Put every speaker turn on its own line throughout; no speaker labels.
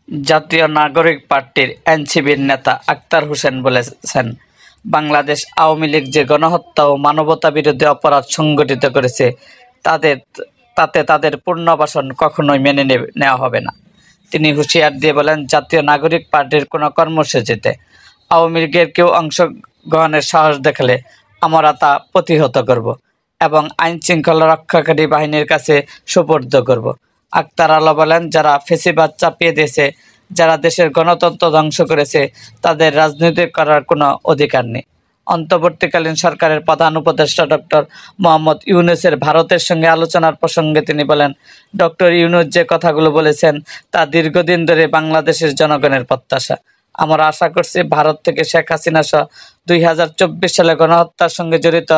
জাতীয় নাগরিক পার্টির এনসিপির নেতা আক্তার হোসেন বলেছেন, বাংলাদেশ আওয়ামী লীগ যে গণহত্যা ও মানবতাবিরোধী অপরাধ সংগঠিত করেছে তাতে তাদের পুনর্বাসন কখনোই মেনে নেওয়া হবে না। তিনি হুঁশিয়ার দিয়ে বলেন, জাতীয় নাগরিক পার্টির কোনো কর্মসূচিতে আওয়ামী লীগের কেউ অংশগ্রহণের সাহস দেখালে আমরা তা প্রতিহত করব এবং আইন শৃঙ্খলা রক্ষাকারী বাহিনীর কাছে সোপর্দ করব। আক্তার আলো বলেন, যারা ফেসিবাদ চাপিয়ে দিয়েছে, যারা দেশের গণতন্ত্র ধ্বংস করেছে, তাদের রাজনীতি করার কোনো অধিকার নেই। অন্তর্বর্তীকালীন সরকারের প্রধান উপদেষ্টা ডক্টর মোহাম্মদ ইউনূসের ভারতের সঙ্গে আলোচনার প্রসঙ্গে তিনি বলেন, ডক্টর ইউনূস যে কথাগুলো বলেছেন তা দীর্ঘদিন ধরে বাংলাদেশের জনগণের প্রত্যাশা। আমরা আশা করছি ভারত থেকে শেখ হাসিনা সহ 2024 সালে গণহত্যার সঙ্গে জড়িত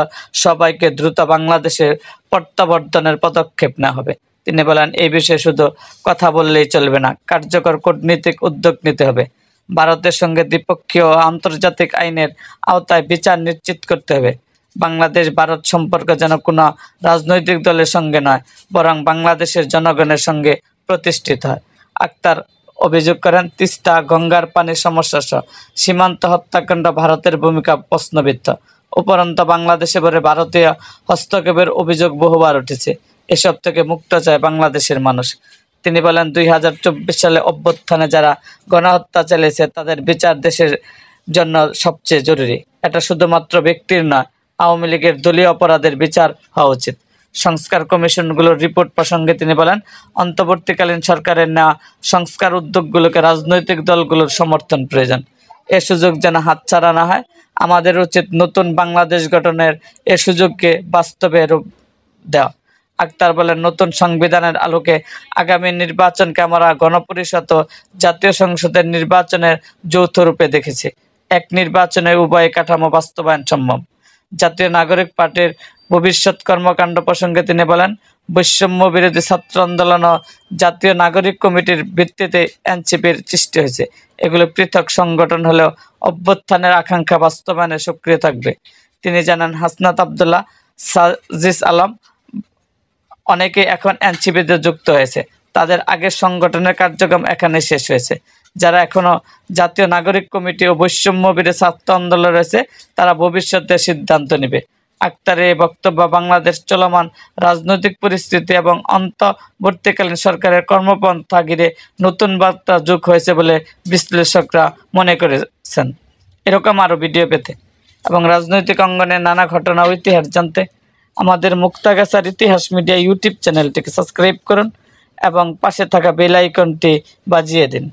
সবাইকে দ্রুত বাংলাদেশে প্রত্যাবর্তনের পদক্ষেপ নেওয়া হবে। তিনি বলেন, এই বিষয়ে শুধু কথা বললেই চলবে না, কার্যকর কূটনীতিক উদ্যোগ নিতে হবে। ভারতের সঙ্গে দ্বিপক্ষীয় ও আন্তর্জাতিক আইনের আওতায় বিচার নিশ্চিত করতে হবে। বাংলাদেশ ভারত সম্পর্ক যেন কোনো রাজনৈতিক দলের সঙ্গে নয়, বরং বাংলাদেশের জনগণের সঙ্গে প্রতিষ্ঠিত হয়। আক্তার অভিযোগ করেন, তিস্তা গঙ্গার পানির সমস্যা সহ সীমান্ত হত্যাকাণ্ড ভারতের ভূমিকা প্রশ্নবিদ্ধ। উপরন্তু বাংলাদেশে পরে ভারতীয় হস্তক্ষেপের অভিযোগ বহুবার উঠেছে। এসব থেকে মুক্ত চায় বাংলাদেশের মানুষ। তিনি বলেন, 2024 সালে অভ্যুত্থানে যারা গণহত্যা চালিয়েছে তাদের বিচার দেশের জন্য সবচেয়ে জরুরি। এটা শুধুমাত্র ব্যক্তির নয়, আওয়ামী লীগের দলীয় অপরাধের বিচার হওয়া উচিত। সংস্কার কমিশনগুলোর রিপোর্ট প্রসঙ্গে তিনি বলেন, অন্তর্বর্তীকালীন সরকারের নেওয়া সংস্কার উদ্যোগগুলোকে রাজনৈতিক দলগুলোর সমর্থন প্রয়োজন। এ সুযোগ যেন হাতছাড়া না হয়। আমাদের উচিত নতুন বাংলাদেশ গঠনের এ সুযোগকে বাস্তবে রূপ দেওয়া। আক্তার বলেন, নতুন সংবিধানের আলোকে আগামী নির্বাচনকে আমরা গণপরিষদ ও জাতীয় সংসদের নির্বাচনের যৌথ রূপে দেখেছি। এক নির্বাচনে উভয় কাঠামো বাস্তবায়ন সম্ভব। জাতীয় নাগরিক পার্টির ভবিষ্যৎ কর্মকাণ্ড প্রসঙ্গে তিনি বলেন, বৈষম্য বিরোধী ছাত্র আন্দোলন ও জাতীয় নাগরিক কমিটির ভিত্তিতে এনসিপির সৃষ্টি হয়েছে। এগুলো পৃথক সংগঠন হলেও অভ্যুত্থানের আকাঙ্ক্ষা বাস্তবায়নে সক্রিয় থাকবে। তিনি জানান, হাসনাত আবদুল্লাহ, সাজিস আলম অনেকে এখন এনসিপিতে যুক্ত হয়েছে। তাদের আগের সংগঠনের কার্যক্রম এখানে শেষ হয়েছে। যারা এখনো জাতীয় নাগরিক কমিটি ও বৈষম্য বিরোধী ছাত্র আন্দোলন রয়েছে, তারা ভবিষ্যতে সিদ্ধান্ত নেবে। আক্তারের এই বক্তব্য বাংলাদেশ চলমান রাজনৈতিক পরিস্থিতি এবং অন্তর্বর্তীকালীন সরকারের কর্মপন্থা ঘিরে নতুন বার্তা যোগ হয়েছে বলে বিশ্লেষকরা মনে করেছেন। এরকম আরও ভিডিও পেতে এবং রাজনৈতিক অঙ্গনের নানা ঘটনা ও ইতিহাস জানতে আমাদের মুক্তাগাছার ইতিহাস মিডিয়া ইউটিউব চ্যানেলটিকে সাবস্ক্রাইব করুন এবং পাশে থাকা বেল আইকনটি বাজিয়ে দিন।